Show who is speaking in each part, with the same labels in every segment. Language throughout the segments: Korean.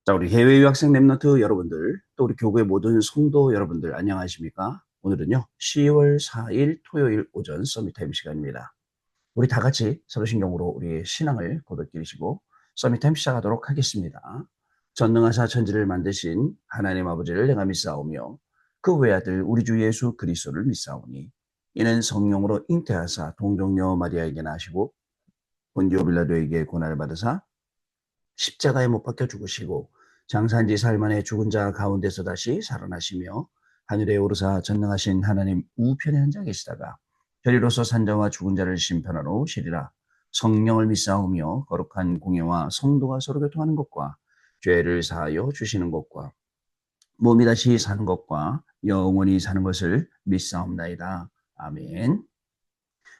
Speaker 1: 자, 우리 해외 유학생 랩런트 여러분들, 또 우리 교구의 모든 성도 여러분들, 안녕하십니까? 오늘은요, 10월 4일 토요일 오전 서밋타임 시간입니다. 우리 다 같이 서로 신경으로 우리의 신앙을 고백드리시고 서밋타임 시작하도록 하겠습니다. 전능하사 천지를 만드신 하나님 아버지를 내가 믿사오며 그 외아들 우리 주 예수 그리스도를 믿사오니 이는 성령으로 잉태하사 동정녀 마리아에게 나시고 본디오 빌라도에게 고난을 받으사 십자가에 못 박혀 죽으시고 장사한 지 사흘 만에 죽은 자 가운데서 다시 살아나시며 하늘에 오르사 전능하신 하나님 우편에 앉아 계시다가 저리로서 산자와 죽은 자를 심판하러 오시리라. 성령을 믿사오며 거룩한 공예와 성도가 서로 교통하는 것과 죄를 사하여 주시는 것과 몸이 다시 사는 것과 영원히 사는 것을 믿사옵나이다. 아멘.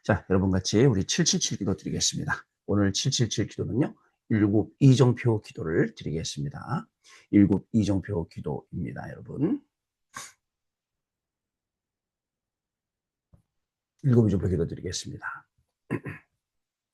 Speaker 1: 자, 여러분 같이 우리 777 기도 드리겠습니다. 오늘 777 기도는요, 일곱 이정표 기도를 드리겠습니다. 일곱 이정표 기도입니다, 여러분. 일곱 이정표 기도 드리겠습니다.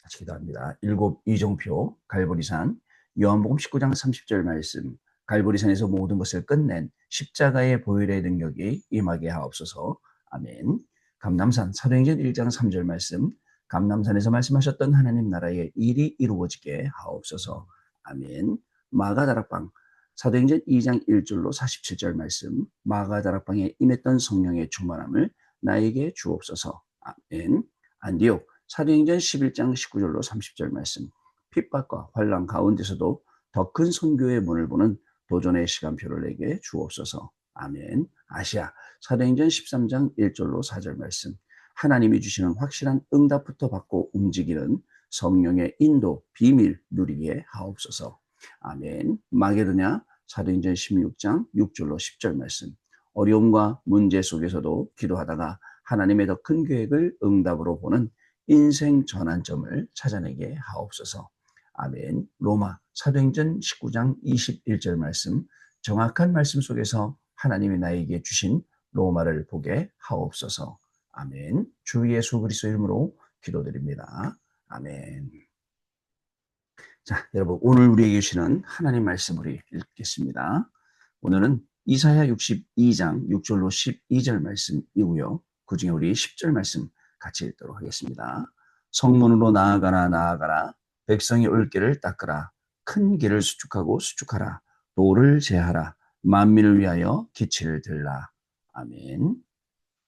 Speaker 1: 같이 기도합니다. 일곱 이정표 갈보리산 요한복음 19장 30절 말씀. 갈보리산에서 모든 것을 끝낸 십자가의 보혈의 능력이 임하게 하옵소서. 아멘. 감람산 사도행전 1장 3절 말씀. 감람산에서 말씀하셨던 하나님 나라의 일이 이루어지게 하옵소서. 아멘. 마가다락방 사도행전 2장 1절로 47절 말씀. 마가다락방에 임했던 성령의 충만함을 나에게 주옵소서. 아멘. 안디옥 사도행전 11장 19절로 30절 말씀. 핍박과 환난 가운데서도 더 큰 선교의 문을 보는 도전의 시간표를 내게 주옵소서. 아멘. 아시아 사도행전 13장 1절로 4절 말씀. 하나님이 주시는 확실한 응답부터 받고 움직이는 성령의 인도 비밀 누리게 하옵소서. 아멘. 마게도냐 사도행전 16장 6절로 10절 말씀. 어려움과 문제 속에서도 기도하다가 하나님의 더 큰 계획을 응답으로 보는 인생 전환점을 찾아내게 하옵소서. 아멘. 로마 사도행전 19장 21절 말씀. 정확한 말씀 속에서 하나님이 나에게 주신 로마를 보게 하옵소서. 아멘. 주 예수 그리스도 이름으로 기도드립니다. 아멘. 자, 여러분 오늘 우리에게 주시는 하나님 말씀을 읽겠습니다. 오늘은 이사야 62장 6절로 12절 말씀이고요. 그 중에 우리 10절 말씀 같이 읽도록 하겠습니다. 성문으로 나아가라 나아가라 백성이 올 길을 닦으라 큰 길을 수축하고 수축하라 도를 제하라 만민을 위하여 기치를 들라. 아멘.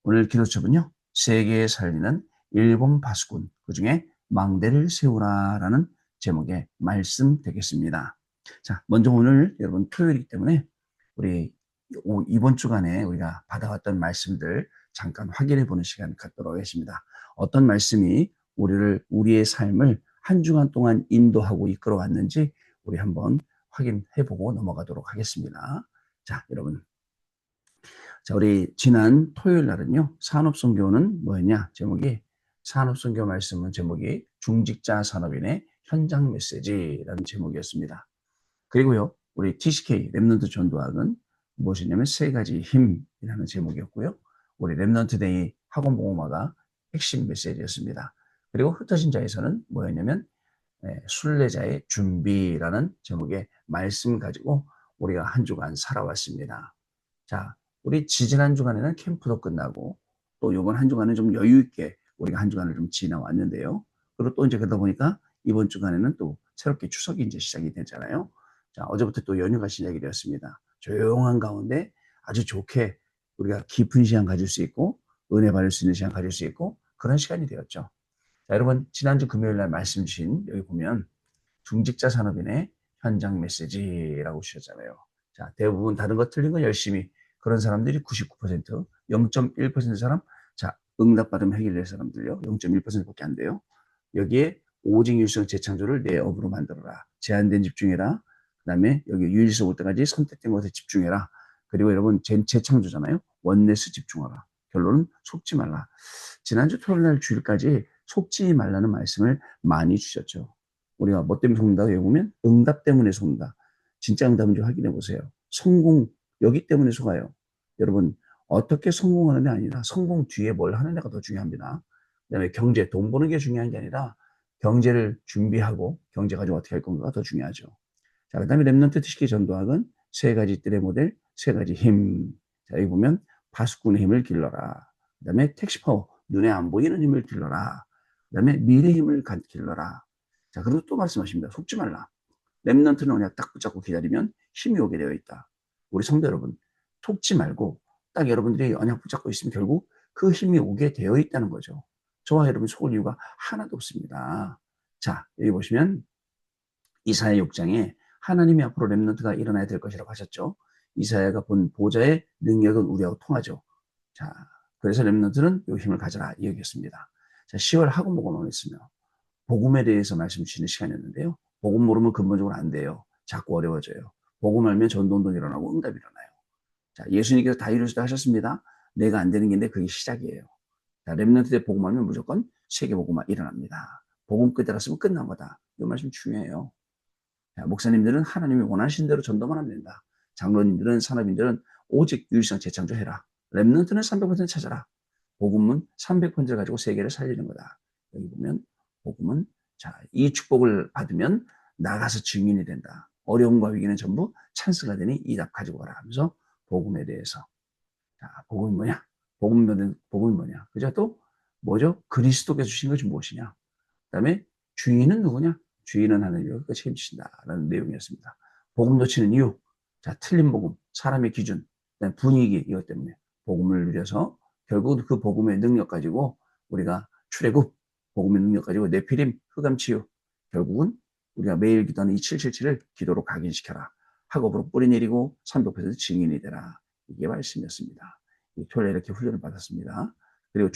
Speaker 1: 오늘 기도첩은요. 세계에 살리는 일본 파수꾼 그중에 망대를 세우라라는 제목의 말씀 되겠습니다. 자, 먼저 오늘 여러분 토요일이기 때문에 우리 이번 주간에 우리가 받아왔던 말씀들 잠깐 확인해 보는 시간 갖도록 하겠습니다. 어떤 말씀이 우리의 삶을 한 주간 동안 인도하고 이끌어 왔는지 우리 한번 확인해 보고 넘어가도록 하겠습니다. 자, 여러분. 자, 우리 지난 토요일 날은요, 산업선교는 뭐였냐? 제목이, 산업선교 말씀은 제목이 중직자 산업인의 현장 메시지라는 제목이었습니다. 그리고요, 우리 TCK 랩넌트 전도학은 무엇이냐면 세 가지 힘이라는 제목이었고요. 우리 랩넌트 데이 학원봉어마가 핵심 메시지였습니다. 그리고 흩어진 자에서는 뭐였냐면 순례자의 준비라는 제목의 말씀 가지고 우리가 한 주간 살아왔습니다. 자, 우리 지지난 주간에는 캠프도 끝나고 또 이번 한 주간은 좀 여유 있게 우리가 한 주간을 좀 지나왔는데요. 그리고 또 이제 그러다 보니까 이번 주간에는 또 새롭게 추석이 이제 시작이 되잖아요. 자, 어제부터 또 연휴가 시작이 되었습니다. 조용한 가운데 아주 좋게 우리가 깊은 시간 가질 수 있고 은혜 받을 수 있는 시간 가질 수 있고 그런 시간이 되었죠. 자, 여러분 지난주 금요일 날 말씀 주신 여기 보면 중직자 산업인의 현장 메시지라고 주셨잖아요. 자, 대부분 다른 거 틀린 건 열심히 그런 사람들이 99%, 0.1% 사람, 자, 응답받으면 해결될 사람들요. 0.1%밖에 안 돼요. 여기에 오직 유일성 재창조를 내 업으로 만들어라. 제한된 집중해라. 그 다음에 여기 유일성 올 때까지 선택된 것에 집중해라. 그리고 여러분 재창조잖아요. 원네스 집중하라. 결론은 속지 말라. 지난주 토요일 날 주일까지 속지 말라는 말씀을 많이 주셨죠. 우리가 뭐 때문에 속는다? 여기 보면 응답 때문에 속는다. 진짜 응답은 좀 확인해 보세요. 성공, 여기 때문에 속아요. 여러분, 어떻게 성공하는 게 아니라 성공 뒤에 뭘 하느냐가 더 중요합니다. 그다음에 경제, 돈 버는 게 중요한 게 아니라 경제를 준비하고 경제 가지고 어떻게 할 건가가 더 중요하죠. 자, 그 다음에 렘넌트 특식의 전도학은 세 가지 뜰의 모델, 세 가지 힘. 자, 여기 보면 파수꾼의 힘을 길러라. 그 다음에 택시파워, 눈에 안 보이는 힘을 길러라. 그 다음에 미래의 힘을 길러라. 자, 그리고 또 말씀하십니다. 속지 말라. 렘넌트는 그냥 딱 붙잡고 기다리면 힘이 오게 되어 있다. 우리 성도 여러분, 속지 말고 딱 여러분들이 언약 붙잡고 있으면 결국 그 힘이 오게 되어 있다는 거죠. 저와 여러분 속을 이유가 하나도 없습니다. 자, 여기 보시면 이사야 6장에 하나님이 앞으로 렘넌트가 일어나야 될 것이라고 하셨죠. 이사야가 본 보좌의 능력은 우리하고 통하죠. 자, 그래서 렘넌트는 이 힘을 가져라 이 얘기였습니다. 자, 10월 학원 복음을 했으며 복음에 대해서 말씀 주시는 시간이었는데요. 복음 모르면 근본적으로 안 돼요. 자꾸 어려워져요. 복음 알면 전도운동 일어나고 응답이 일어나요. 자, 예수님께서 다 이루시다 하셨습니다. 내가 안 되는 게 있는데 그게 시작이에요. 자, 렘넌트 때 복음 알면 무조건 세계 복음화 일어납니다. 복음 끝에 갔으면 끝난 거다. 이 말씀 중요해요. 자, 목사님들은 하나님이 원하신 대로 전도만 하면 된다. 장로님들은 산업인들은 오직 유일성 재창조해라. 렘넌트는 300% 찾아라. 복음은 300%를 가지고 세계를 살리는 거다. 여기 보면 복음은 자, 이 축복을 받으면 나가서 증인이 된다. 어려움과 위기는 전부 찬스가 되니 이 답 가지고 가라 하면서 복음에 대해서 자, 복음이 뭐냐? 복음이 뭐냐? 그죠? 또 뭐죠? 그리스도께서 주신 것이 무엇이냐? 그다음에 주인은 누구냐? 주인은 하나님이 끝이 책임지신다라는 내용이었습니다. 복음 놓치는 이유, 자 틀린 복음, 사람의 기준, 분위기 이것 때문에 복음을 누려서 결국 그 복음의 능력 가지고 우리가 출애굽, 복음의 능력 가지고 네피림, 흑암치유, 결국은 우리가 매일 기도하는 이 777을 기도로 각인시켜라. 학업으로 뿌리 내리고 300% 증인이 되라. 이게 말씀이었습니다. 토요일에 이렇게 훈련을 받았습니다. 그리고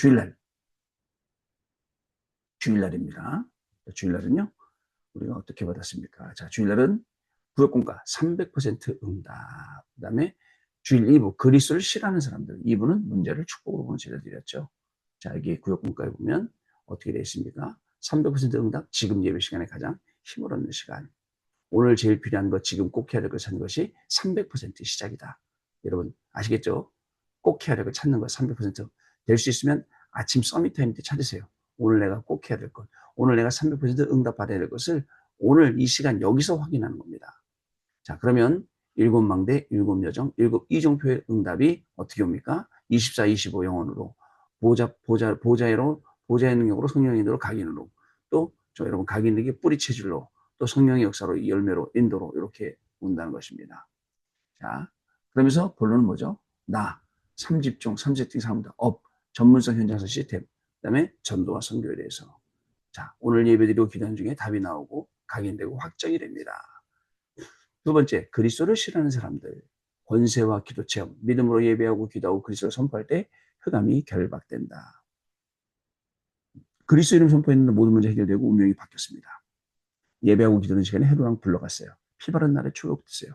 Speaker 1: 주일날입니다. 주일날은요, 우리가 어떻게 받았습니까? 자, 주일날은 구역공과 300% 응답. 그 다음에 주일 2부, 그리스도를 싫어하는 사람들. 2부는 문제를 축복으로 보는 제를 드렸죠. 자, 여기 구역공과에 보면 어떻게 되어 있습니까? 300% 응답, 지금 예배 시간에 가장 힘을 얻는 시간. 오늘 제일 필요한 것, 지금 꼭 해야 될 걸 찾는 것이 300% 시작이다. 여러분, 아시겠죠? 꼭 해야 될 걸 찾는 것 300%될 수 있으면 아침 서밋타임 때 찾으세요. 오늘 내가 꼭 해야 될 것, 오늘 내가 300% 응답받아야 될 것을 오늘 이 시간 여기서 확인하는 겁니다. 자, 그러면 7망대, 7여정, 7이종표의 응답이 어떻게 옵니까? 24, 25 영혼으로 보좌의 능력으로 성령의 인도로 각인으로 또 저 여러분 각인력이 뿌리 체질로 또 성령의 역사로 열매로 인도로 이렇게 온다는 것입니다. 자, 그러면서 본론은 뭐죠? 삼집중, 삼세팅, 사문다, 전문성 현장서 시스템, 그다음에 전도와 선교에 대해서. 자, 오늘 예배드리고 기도하는 중에 답이 나오고 각인되고 확정이 됩니다. 두 번째, 그리스도를 싫어하는 사람들, 권세와 기도 체험, 믿음으로 예배하고 기도하고 그리스도를 선포할 때 흑암이 결박된다. 그리스도 이름 선포했는데 모든 문제 해결되고 운명이 바뀌었습니다. 예배하고 기도하는 시간에 헤로랑 불러갔어요. 피 바른 날에 출국됐어요.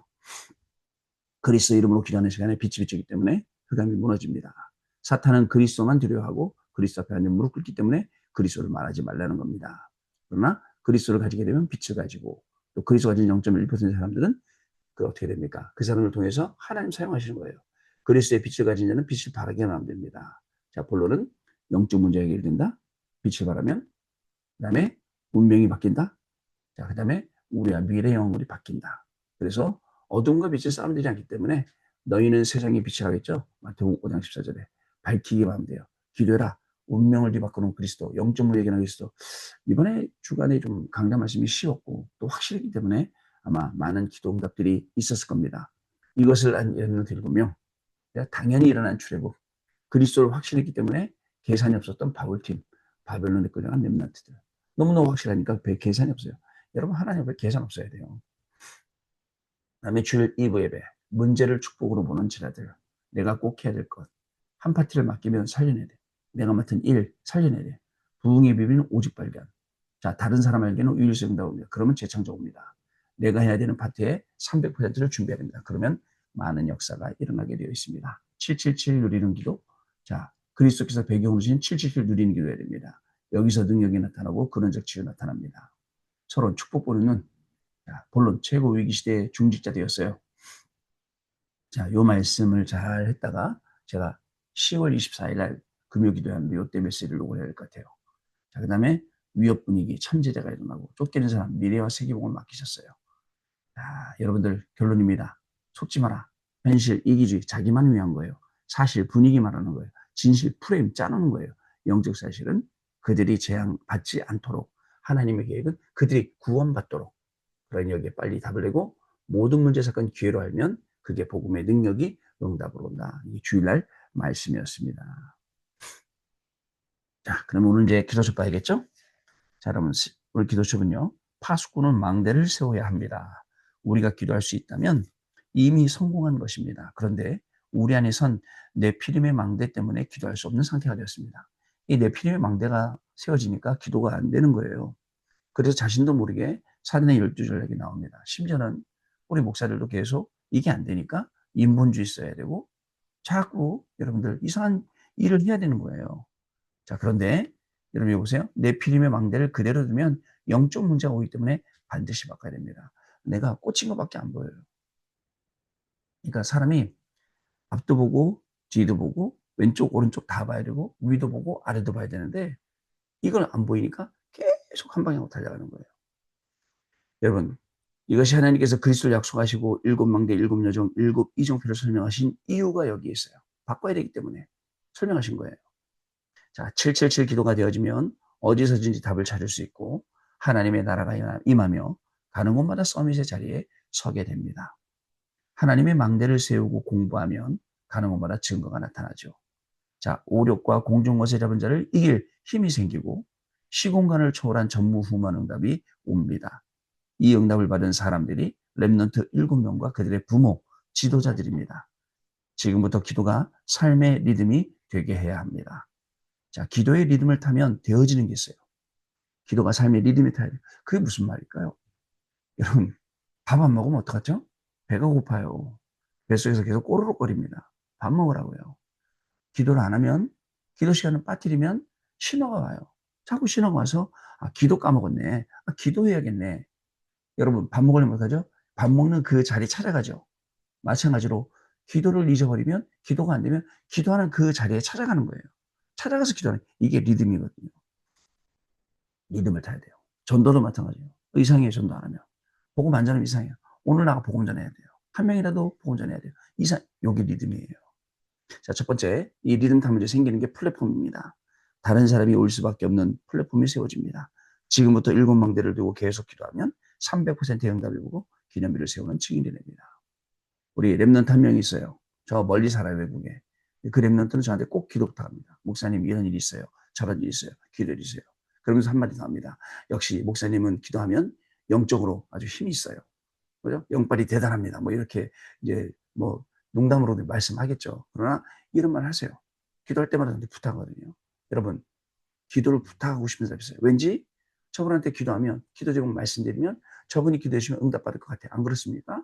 Speaker 1: 그리스도 이름으로 기도하는 시간에 빛이 비추기 때문에 흑암이 무너집니다. 사탄은 그리스도만 두려워하고 그리스도 앞에 앉아 무릎 꿇기 때문에 그리스도를 말하지 말라는 겁니다. 그러나 그리스도를 가지게 되면 빛을 가지고 또 그리스도 가진 0.1%의 사람들은 어떻게 됩니까? 그 사람을 통해서 하나님 사용하시는 거예요. 그리스도의 빛을 가진 자는 빛을 바라게 하면 됩니다. 자, 본론은 영적 문제가 해결된다. 빛을 바라면 그 다음에 운명이 바뀐다. 자, 그 다음에 우리와 미래 영혼이 바뀐다. 그래서 어둠과 빛을 싸움되지 않기 때문에 너희는 세상의 빛이라고 했죠. 마태복음 5장 14절에 밝히기만 하면 돼요. 기도해라. 운명을 뒤바꾸는 그리스도, 영적으로 얘기하는 그리스도. 이번에 주간에 좀 강단 말씀이 쉬웠고 또 확실했기 때문에 아마 많은 기도 응답들이 있었을 겁니다. 이것을 예를 들면 당연히 일어난 출애굽, 그리스도를 확신했기 때문에 계산이 없었던 바울팀, 바벨론에 끌려간 렘넌트들. 너무너무 확실하니까 계산이 없어요. 여러분 하나님 앞에 계산 없어야 돼요. 그다음에 주일 2부 예배, 문제를 축복으로 보는 지라들, 내가 꼭 해야 될 것, 한 파티를 맡기면 살려내야 돼. 내가 맡은 일 살려내야 돼. 부흥의 비밀은 오직 발견. 자, 다른 사람에게는 유일성이다 옵니다. 그러면 재창조 옵니다. 내가 해야 되는 파트의 300%를 준비해야 됩니다. 그러면 많은 역사가 일어나게 되어 있습니다. 777 누리는 기도. 자, 그리스도께서 배경으로 주신 777 누리는 기도해야 됩니다. 여기서 능력이 나타나고 근원적 치유 나타납니다. 서로 축복 보는 본론 최고 위기 시대의 중직자 되었어요. 자, 요 말씀을 잘 했다가 제가 10월 24일 날 금요 기도하는데 요때 메시지를 녹음해야 될 것 같아요. 자, 그 다음에 위협 분위기, 천재자가 일어나고 쫓기는 사람, 미래와 세계복을 맡기셨어요. 여러분들 결론입니다. 속지 마라. 현실, 이기주의, 자기만 위한 거예요. 사실, 분위기 말하는 거예요. 진실, 프레임 짜놓는 거예요. 영적 사실은 그들이 재앙받지 않도록 하나님의 계획은 그들이 구원받도록 그러니 여기에 빨리 답을 내고 모든 문제, 사건, 기회로 알면 그게 복음의 능력이 응답으로 온다. 이 주일날 말씀이었습니다. 자, 그럼 오늘 이제 기도서 봐야겠죠? 자, 여러분, 오늘 기도책은요, 파수꾼은 망대를 세워야 합니다. 우리가 기도할 수 있다면 이미 성공한 것입니다. 그런데 우리 안에선 네피림의 망대 때문에 기도할 수 없는 상태가 되었습니다. 이 네피림의 망대가 세워지니까 기도가 안 되는 거예요. 그래서 자신도 모르게 살인의 12전략이 나옵니다. 심지어는 우리 목사들도 계속 이게 안 되니까 인본주의 써야 되고 자꾸 여러분들 이상한 일을 해야 되는 거예요. 자, 그런데 여러분 보세요. 네피림의 망대를 그대로 두면 영적 문제가 오기 때문에 반드시 바꿔야 됩니다. 내가 꽂힌 것밖에 안 보여요. 그러니까 사람이 앞도 보고 뒤도 보고 왼쪽 오른쪽 다 봐야 되고 위도 보고 아래도 봐야 되는데 이걸 안 보이니까 계속 한 방향으로 달려가는 거예요. 여러분, 이것이 하나님께서 그리스도를 약속하시고 일곱 망대, 일곱 여정, 일곱 이정표를 설명하신 이유가 여기에 있어요. 바꿔야 되기 때문에 설명하신 거예요. 자, 777 기도가 되어지면 어디서든지 답을 찾을 수 있고 하나님의 나라가 임하며 가는 곳마다 서밋의 자리에 서게 됩니다. 하나님의 망대를 세우고 공부하면 가는 곳마다 증거가 나타나죠. 자, 오력과 공중것에 잡은 자를 이길 힘이 생기고 시공간을 초월한 전무후무한 응답이 옵니다. 이 응답을 받은 사람들이 렘넌트 7명과 그들의 부모, 지도자들입니다. 지금부터 기도가 삶의 리듬이 되게 해야 합니다. 자, 기도의 리듬을 타면 되어지는 게 있어요. 기도가 삶의 리듬이 타야 돼요. 그게 무슨 말일까요? 여러분, 밥 안 먹으면 어떡하죠? 배가 고파요. 뱃속에서 계속 꼬르륵거립니다. 밥 먹으라고요. 기도를 안 하면, 기도 시간을 빠뜨리면 신호가 와요. 자꾸 신호가 와서, 기도 까먹었네. 기도해야겠네. 여러분, 밥 먹으려면 어떡하죠? 밥 먹는 그 자리 찾아가죠. 마찬가지로 기도를 잊어버리면, 기도가 안 되면 기도하는 그 자리에 찾아가는 거예요. 찾아가서 기도하는 이게 리듬이거든요. 리듬을 타야 돼요. 전도도 마찬가지예요. 이상해요, 전도 안 하면. 복음 안 전하면 이상해요. 오늘 나가 복음 전해야 돼요. 한 명이라도 복음 전해야 돼요. 요게 리듬이에요. 자, 첫 번째, 이 리듬 타면 생기는 게 플랫폼입니다. 다른 사람이 올 수밖에 없는 플랫폼이 세워집니다. 지금부터 7망대를 두고 계속 기도하면 300%의 응답이 오고 기념비를 세우는 증인이 됩니다. 우리 랩런트 한 명이 있어요. 저 멀리 살아요, 외국에. 그 랩런트는 저한테 꼭 기도 부탁합니다. 목사님, 이런 일이 있어요. 저런 일이 있어요. 기도해 주세요. 그러면서 한마디 더 합니다. 역시 목사님은 기도하면 영적으로 아주 힘이 있어요. 그죠? 영빨이 대단합니다. 뭐 이렇게 이제 뭐 농담으로도 말씀하겠죠. 그러나 이런 말 하세요. 기도할 때마다 저한테 부탁하거든요. 여러분, 기도를 부탁하고 싶은 사람이 있어요. 왠지 저분한테 기도하면, 기도 제목 말씀드리면 저분이 기도해 주시면 응답받을 것 같아요. 안 그렇습니까?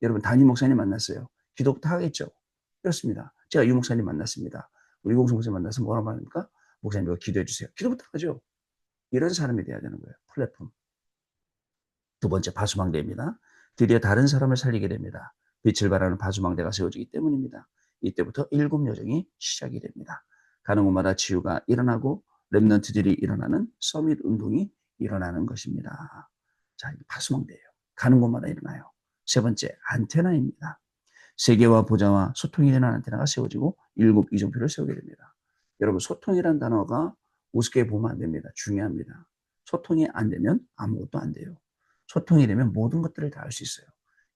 Speaker 1: 여러분, 담임 목사님 만났어요. 기도 부탁하겠죠. 그렇습니다. 제가 유 목사님 만났습니다. 우리 공수 목사님 만나서 뭐라고 합니까? 목사님 이거 기도해 주세요. 기도 부탁하죠. 이런 사람이 돼야 되는 거예요. 플랫폼. 두 번째, 파수망대입니다. 드디어 다른 사람을 살리게 됩니다. 빛을 발하는 파수망대가 세워지기 때문입니다. 이때부터 7 여정이 시작이 됩니다. 가는 곳마다 치유가 일어나고 렘넌트들이 일어나는 서밋 운동이 일어나는 것입니다. 자, 파수망대예요. 가는 곳마다 일어나요. 세 번째, 안테나입니다. 세계와 보좌와 소통이 되는 안테나가 세워지고 7 이정표를 세우게 됩니다. 여러분, 소통이라는 단어가 우습게 보면 안 됩니다. 중요합니다. 소통이 안 되면 아무것도 안 돼요. 소통이 되면 모든 것들을 다 할 수 있어요.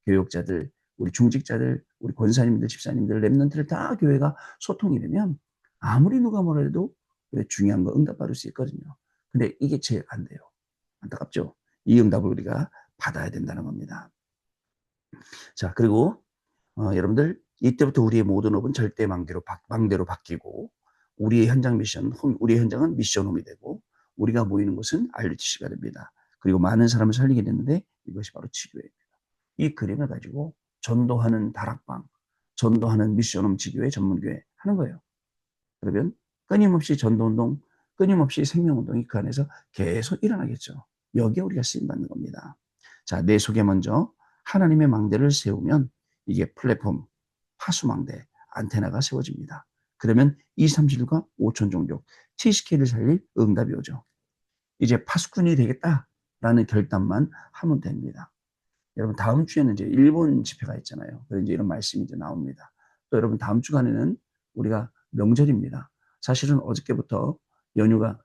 Speaker 1: 교육자들, 우리 중직자들, 우리 권사님들, 집사님들, 랩런트들 다 교회가 소통이 되면 아무리 누가 뭐라 해도 중요한 거 응답받을 수 있거든요. 근데 이게 제일 안 돼요. 안타깝죠? 이 응답을 우리가 받아야 된다는 겁니다. 자, 그리고 여러분들 이때부터 우리의 모든 업은 절대 망대로 바뀌고 우리의 현장 미션, 우리의 현장은 미션홈이 되고 우리가 모이는 곳은 RUTC가 됩니다. 그리고 많은 사람을 살리게 되는데 이것이 바로 치교회입니다. 이 그림을 가지고 전도하는 다락방, 전도하는 미션홈 지교회, 전문교회 하는 거예요. 그러면 끊임없이 전도운동, 끊임없이 생명운동이 그 안에서 계속 일어나겠죠. 여기에 우리가 쓰임받는 겁니다. 자, 내 속에 먼저 하나님의 망대를 세우면 이게 플랫폼, 파수망대, 안테나가 세워집니다. 그러면 2, 3일과 5천 종족, TCK를 살릴 응답이 오죠. 이제 파수꾼이 되겠다라는 결단만 하면 됩니다. 여러분 다음 주에는 이제 일본 집회가 있잖아요. 그래서 이제 이런 말씀이 이제 나옵니다. 또 여러분 다음 주간에는 우리가 명절입니다. 사실은 어저께부터 연휴가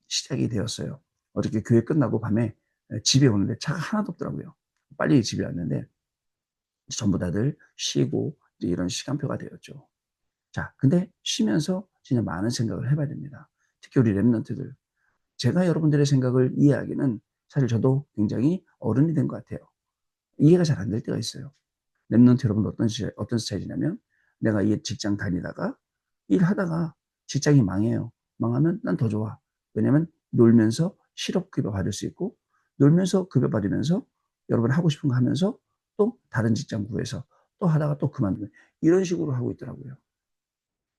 Speaker 1: 시작이 되었어요. 어저께 교회 끝나고 밤에 집에 오는데 차가 하나도 없더라고요. 빨리 집에 왔는데 전부 다들 쉬고 이제 이런 시간표가 되었죠. 자, 근데 쉬면서 진짜 많은 생각을 해봐야 됩니다. 특히 우리 랩런트들. 제가 여러분들의 생각을 이해하기는 사실 저도 굉장히 어른이 된 것 같아요. 이해가 잘 안 될 때가 있어요. 랩런트 여러분 어떤 스타일이냐면 내가 이 직장 다니다가 일하다가 직장이 망해요. 망하면 난 더 좋아. 왜냐면 놀면서 실업급여 받을 수 있고 놀면서 급여 받으면서 여러분 하고 싶은 거 하면서 또 다른 직장 구해서 또 하다가 또 그만두는 이런 식으로 하고 있더라고요.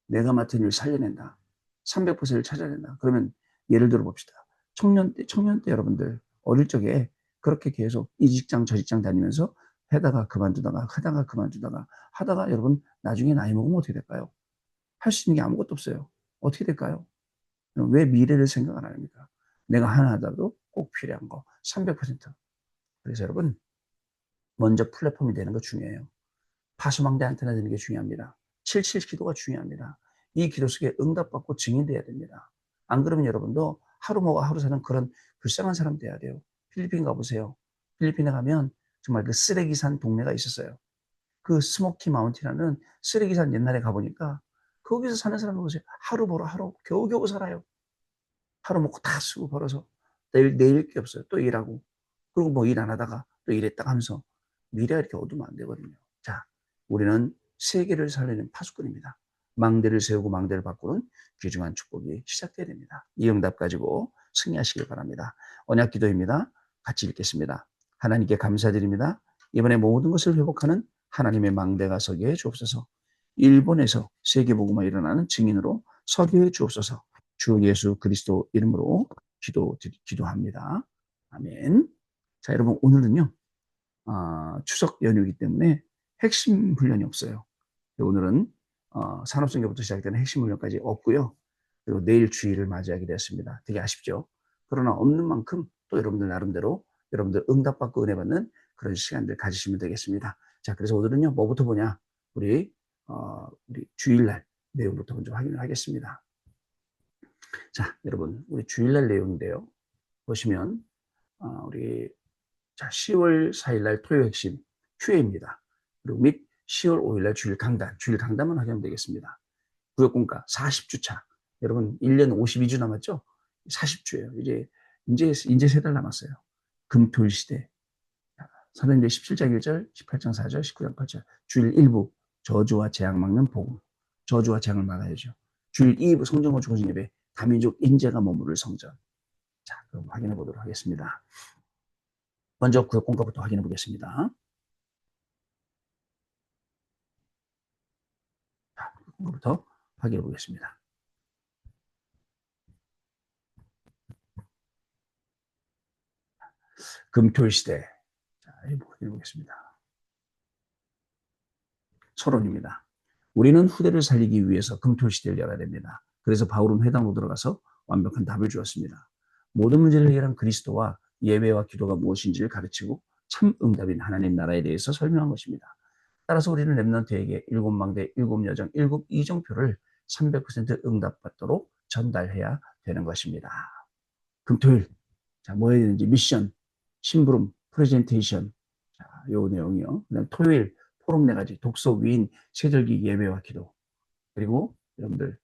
Speaker 1: 내가 맡은 일 살려낸다. 300%를 찾아낸다. 그러면 예를 들어 봅시다. 청년 때 여러분들 어릴 적에 그렇게 계속 이 직장 저 직장 다니면서 하다가 그만두다가 하다가 그만두다가 하다가 여러분 나중에 나이 먹으면 어떻게 될까요? 할 수 있는 게 아무것도 없어요. 어떻게 될까요? 왜 미래를 생각을 안 합니까? 내가 하나 하더라도 꼭 필요한 거 300%. 그래서 여러분 먼저 플랫폼이 되는 거 중요해요. 파수망대 안테나 되는 게 중요합니다. 77 기도가 중요합니다. 이 기도 속에 응답받고 증인돼야 됩니다. 안 그러면 여러분도 하루 먹어 하루 사는 그런 불쌍한 사람 돼야 돼요. 필리핀 가보세요. 필리핀에 가면 정말 그 쓰레기산 동네가 있었어요. 그 스모키 마운틴이라는 쓰레기산 옛날에 가보니까 거기서 사는 사람 보세요. 하루 벌어 하루 겨우겨우 살아요. 하루 먹고 다 쓰고 벌어서 내일 게 없어요. 또 일하고 그리고 뭐 일 안 하다가 또 일했다가 하면서 미래가 이렇게 어두우면 안 되거든요. 자, 우리는 세계를 살리는 파수꾼입니다. 망대를 세우고 망대를 바꾸는 귀중한 축복이 시작돼야 됩니다. 이 응답 가지고 승리하시길 바랍니다. 언약 기도입니다. 같이 읽겠습니다. 하나님께 감사드립니다. 이번에 모든 것을 회복하는 하나님의 망대가 서게 해 주옵소서. 일본에서 세계복음화 일어나는 증인으로 서게 해 주옵소서. 주 예수 그리스도 이름으로 기도합니다. 아멘. 자, 여러분 오늘은요. 추석 연휴이기 때문에 핵심 훈련이 없어요. 오늘은 산업선교부터 시작되는 핵심 훈련까지 없고요. 그리고 내일 주일을 맞이하게 되었습니다. 되게 아쉽죠. 그러나 없는 만큼 또 여러분들 나름대로 여러분들 응답받고 은혜 받는 그런 시간들 가지시면 되겠습니다. 자, 그래서 오늘은요. 뭐부터 보냐? 우리 주일날 내용부터 먼저 확인을 하겠습니다. 자, 여러분 우리 주일날 내용인데요. 보시면 우리 10월 4일날 토요 핵심 휴회입니다. 그리고 및 10월 5일날 주일 강단만 확인하면 되겠습니다. 구역공가 40주차. 여러분 1년 52주 남았죠? 40주예요. 이제 3달 남았어요. 금토일 시대. 사도행전 17장 1절, 18장 4절, 19장 8절. 주일 1부 저주와 재앙 막는 복음. 저주와 재앙을 막아야죠. 주일 2부 성전 건축 건진 예배. 다민족 인재가 머무를 성전. 자, 그럼 확인해 보도록 하겠습니다. 먼저 구역공가부터 확인해 보겠습니다. 자, 구역공가부터 확인해 보겠습니다. 금토일 시대. 자, 읽어보겠습니다. 서론입니다. 우리는 후대를 살리기 위해서 금토일 시대를 열어야 됩니다. 그래서 바울은 회당으로 들어가서 완벽한 답을 주었습니다. 모든 문제를 해결한 그리스도와 예배와 기도가 무엇인지를 가르치고 참 응답인 하나님 나라에 대해서 설명한 것입니다. 따라서 우리는 렘넌트에게 7망대, 7여정, 7이정표를 300% 응답받도록 전달해야 되는 것입니다. 금토일, 자, 뭐 해야 되는지 미션, 심부름, 프레젠테이션, 자, 요 내용이요. 그다음 토요일 포럼 4가지, 독서, 위인, 세절기, 예배와 기도. 그리고 여러분들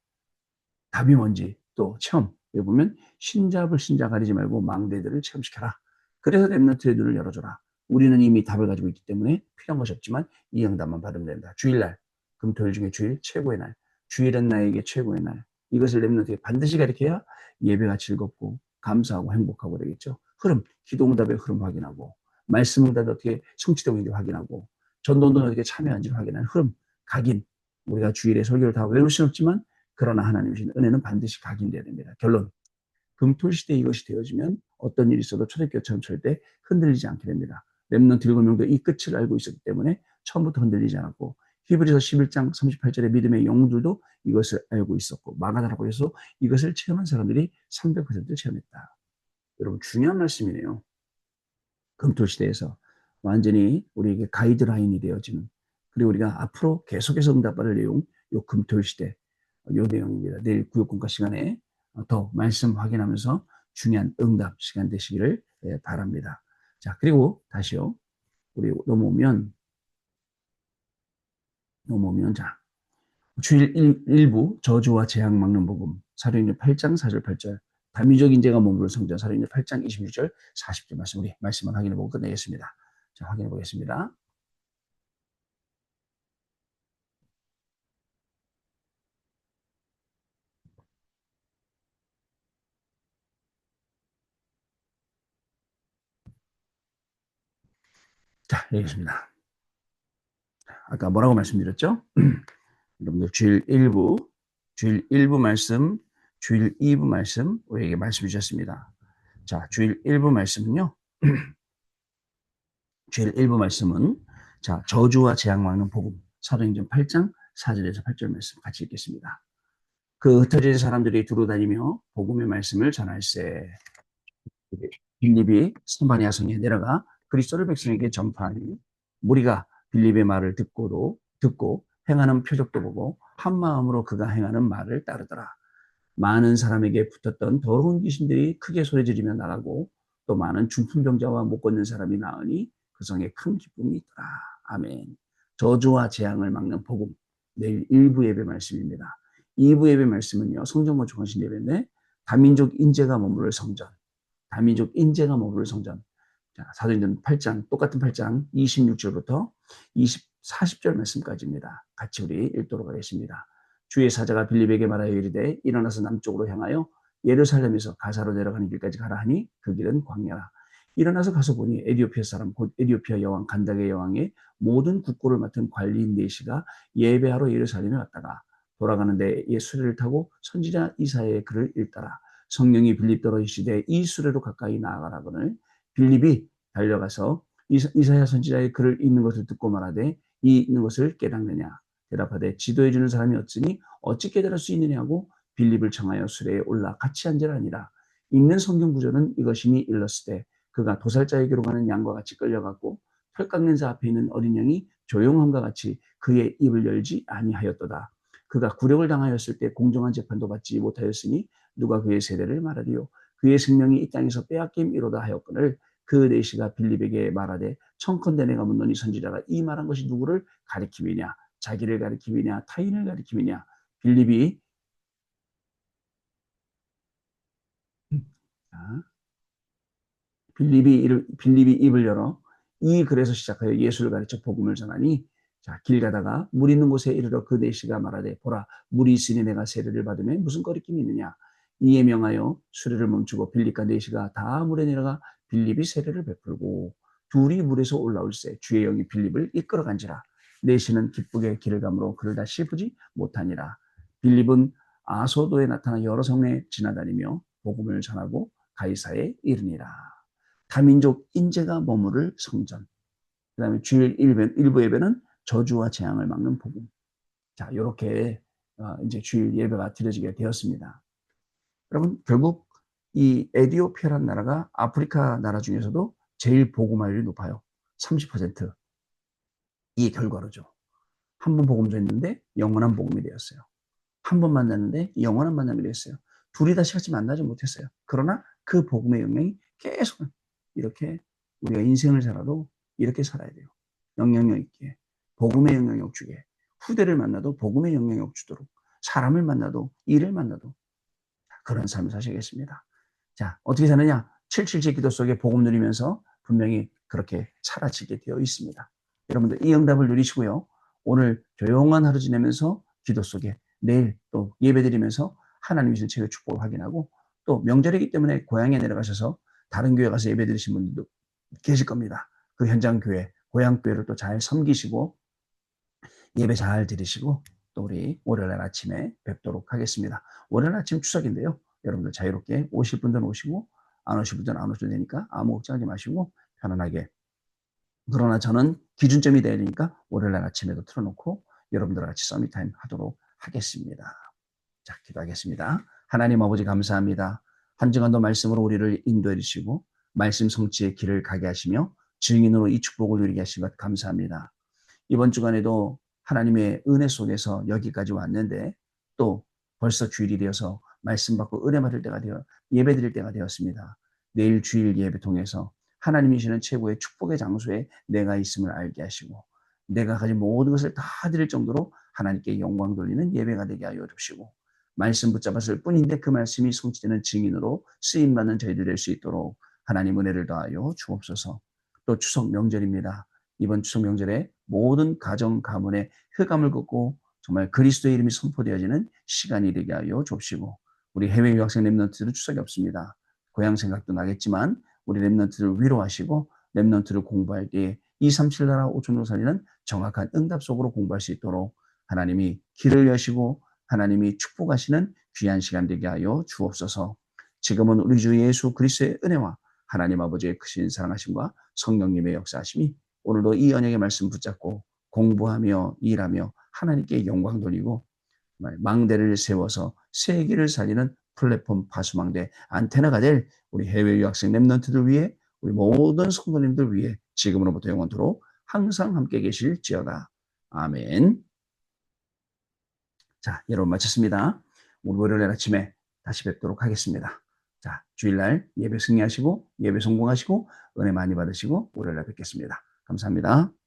Speaker 1: 답이 뭔지 또 체험. 여기 보면 신자 가리지 말고 망대들을 체험시켜라. 그래서 렘넌트의 눈을 열어줘라. 우리는 이미 답을 가지고 있기 때문에 필요한 것이 없지만 이 응답만 받으면 된다. 주일날, 금토일 중에 주일 최고의 날. 주일은 나에게 최고의 날. 이것을 렘넌트에게 반드시 가르쳐야 예배가 즐겁고 감사하고 행복하고 되겠죠. 흐름, 기도 응답의 흐름 확인하고 말씀 응답이 어떻게 성취되고 있는지 확인하고 전도는 어떻게 참여하는지 확인하는 흐름, 각인. 우리가 주일에 설교를 다 외울 수는 없지만 그러나 하나님의 주신 은혜는 반드시 각인돼야 됩니다. 결론. 금토시대에 이것이 되어지면 어떤 일이 있어도 초대교회처럼 절대 흔들리지 않게 됩니다. 렘넌트 7명도 이 끝을 알고 있었기 때문에 처음부터 흔들리지 않았고 히브리서 11장 38절의 믿음의 영웅들도 이것을 알고 있었고 마가다라고 해서 이것을 체험한 사람들이 300% 체험했다. 여러분 중요한 말씀이네요. 금토시대에서 완전히 우리에게 가이드라인이 되어지는, 그리고 우리가 앞으로 계속해서 응답받을 내용, 요 금토일 시대 요 내용입니다. 내일 구역공과 시간에 더 말씀 확인하면서 중요한 응답 시간 되시기를 바랍니다. 자, 그리고 다시요. 우리 넘어오면 자, 주일 1부 저주와 재앙 막는 복음, 사도행전 8장 4절 8절, 다민족 인재가 머무를 성전, 사도행전 8장 26절 40절 말씀, 우리 말씀을 확인해보고 끝내겠습니다. 자, 확인해보겠습니다. 자, 여기 있습니다. 아까 뭐라고 말씀드렸죠? 여러분들 주일 1부 말씀, 주일 2부 말씀 우리에게 말씀해 주셨습니다. 자, 주일 1부 말씀은요. 주일 1부 말씀은 자, 저주와 재앙 막는 복음, 사도행전 8장 4절에서 8절 말씀 같이 읽겠습니다. 그 흩어진 사람들이 두루다니며 복음의 말씀을 전할세. 빌립이 스바냐 성에 내려가 그리스도를 백성에게 전파하니 무리가 빌립의 말을 듣고 행하는 표적도 보고 한 마음으로 그가 행하는 말을 따르더라. 많은 사람에게 붙었던 더러운 귀신들이 크게 소리 지르며 나가고 또 많은 중풍병자와 못 걷는 사람이 나으니 그 성에 큰 기쁨이 있더라. 아멘. 저주와 재앙을 막는 복음. 내일 1부 예배 말씀입니다. 2부 예배 말씀은요. 성전 건축하신 예배인데 다민족 인재가 머무를 성전. 다민족 인재가 머무를 성전. 자, 사도행전 8장, 똑같은 8장 26절부터 40절 말씀까지입니다. 같이 우리 읽도록 하겠습니다. 주의 사자가 빌립에게 말하여 이르되 일어나서 남쪽으로 향하여 예루살렘에서 가사로 내려가는 길까지 가라 하니 그 길은 광야라. 일어나서 가서 보니 에디오피아 사람 곧 에디오피아 여왕 간다게 여왕의 모든 국고를 맡은 관리인 네시가 예배하러 예루살렘에 왔다가 돌아가는데 예 수레를 타고 선지자 이사야의 글을 읽더라. 성령이 빌립더러 이시되 이 수레로 가까이 나아가라거늘 빌립이 달려가서 이사야 선지자의 글을 읽는 것을 듣고 말하되 이 읽는 것을 깨닫느냐 대답하되 지도해 주는 사람이 없으니 어찌 깨달을 수 있느냐고 빌립을 청하여 수레에 올라 같이 앉으라니라. 읽는 성경 구절은 이것이니 일렀으되 그가 도살자에게로 가는 양과 같이 끌려갔고 털 깎는 자 앞에 있는 어린 양이 조용함과 같이 그의 입을 열지 아니하였도다. 그가 굴욕을 당하였을 때 공정한 재판도 받지 못하였으니 누가 그의 세대를 말하리요. 그의 생명이 이 땅에서 빼앗김이로다 하였거늘 그 내시가 빌립에게 말하되 청컨대 내가 묻노니 선지자가 이 말한 것이 누구를 가리킴이냐 자기를 가리킴이냐 타인을 가리킴이냐. 빌립이 빌립이 입을 열어 이 글에서 시작하여 예수를 가르쳐 복음을 전하니 자, 길 가다가 물 있는 곳에 이르러 그 내시가 말하되 보라 물이 있으니 내가 세례를 받으면 무슨 거리낌이 있느냐. 이에 명하여 수레를 멈추고 빌립과 내시가 다 물에 내려가 빌립이 세례를 베풀고 둘이 물에서 올라올세 주의 영이 빌립을 이끌어간지라. 내시는 기쁘게 길을 가므로 그를 다시 보지 못하니라. 빌립은 아소도에 나타나 여러 성에 지나다니며 복음을 전하고 가이사에 이르니라. 다민족 인재가 머무를 성전. 그 다음에 주일 일부 예배는 저주와 재앙을 막는 복음. 자, 이렇게 이제 주일 예배가 드려지게 되었습니다. 여러분, 결국 이 에디오피아라는 나라가 아프리카 나라 중에서도 제일 복음화율이 높아요. 30%. 이 결과로죠. 한 번 복음 전했는데 영원한 복음이 되었어요. 한 번 만났는데 영원한 만남이 되었어요. 둘이 다시 같이 만나지 못했어요. 그러나 그 복음의 영향이 계속 이렇게 우리가 인생을 살아도 이렇게 살아야 돼요. 영향력 있게, 복음의 영향력 주게, 후대를 만나도 복음의 영향력 주도록, 사람을 만나도 일을 만나도 그런 삶을 사시겠습니다. 자, 어떻게 사느냐? 777 기도 속에 복음 누리면서 분명히 그렇게 사라지게 되어 있습니다. 여러분들 이 응답을 누리시고요. 오늘 조용한 하루 지내면서 기도 속에 내일 또 예배 드리면서 하나님이 주신 책의 축복을 확인하고 또 명절이기 때문에 고향에 내려가셔서 다른 교회 가서 예배 드리신 분들도 계실 겁니다. 그 현장 교회, 고향 교회를 또 잘 섬기시고 예배 잘 드리시고 또 우리 월요일 아침에 뵙도록 하겠습니다. 월요일 아침 추석인데요. 여러분들 자유롭게 오실 분들은 오시고 안 오실 분들은 안 오셔도 되니까 아무 걱정하지 마시고 편안하게. 그러나 저는 기준점이 되야 되니까 월요일 아침에도 틀어놓고 여러분들과 같이 서밋타임 하도록 하겠습니다. 자, 기도하겠습니다. 하나님 아버지 감사합니다. 한 주간도 말씀으로 우리를 인도해 주시고 말씀 성취의 길을 가게 하시며 증인으로 이 축복을 누리게 하신 것 감사합니다. 이번 주간에도 하나님의 은혜 속에서 여기까지 왔는데 또 벌써 주일이 되어서 말씀 받고 은혜 받을 때가 되어 예배 드릴 때가 되었습니다. 내일 주일 예배 통해서 하나님이 주시는 최고의 축복의 장소에 내가 있음을 알게 하시고 내가 가진 모든 것을 다 드릴 정도로 하나님께 영광 돌리는 예배가 되게 하여 주시고 말씀 붙잡았을 뿐인데 그 말씀이 성취되는 증인으로 쓰임받는 저희들 될 수 있도록 하나님 은혜를 더하여 주옵소서. 또 추석 명절입니다. 이번 추석 명절에 모든 가정 가문의 흑암을 걷고 정말 그리스도의 이름이 선포되어지는 시간이 되게 하여 줍시고 우리 해외 유학생 랩런트들은 추석이 없습니다. 고향 생각도 나겠지만 우리 랩런트를 위로하시고 랩런트를 공부할 때에 237 나라 5천으로 살리는 정확한 응답 속으로 공부할 수 있도록 하나님이 길을 여시고 하나님이 축복하시는 귀한 시간 되게 하여 주옵소서. 지금은 우리 주 예수 그리스도의 은혜와 하나님 아버지의 크신 사랑하심과 성령님의 역사하심이 오늘도 이 언약의 말씀 붙잡고 공부하며 일하며 하나님께 영광 돌리고 망대를 세워서 세계를 살리는 플랫폼 파수망대 안테나가 될 우리 해외 유학생 랩런트들 위해 우리 모든 성도님들 위해 지금으로부터 영원토록 항상 함께 계실지어다. 아멘. 자, 여러분 마쳤습니다. 우리 월요일 아침에 다시 뵙도록 하겠습니다. 자, 주일날 예배 승리하시고 예배 성공하시고 은혜 많이 받으시고 월요일날 뵙겠습니다. 감사합니다.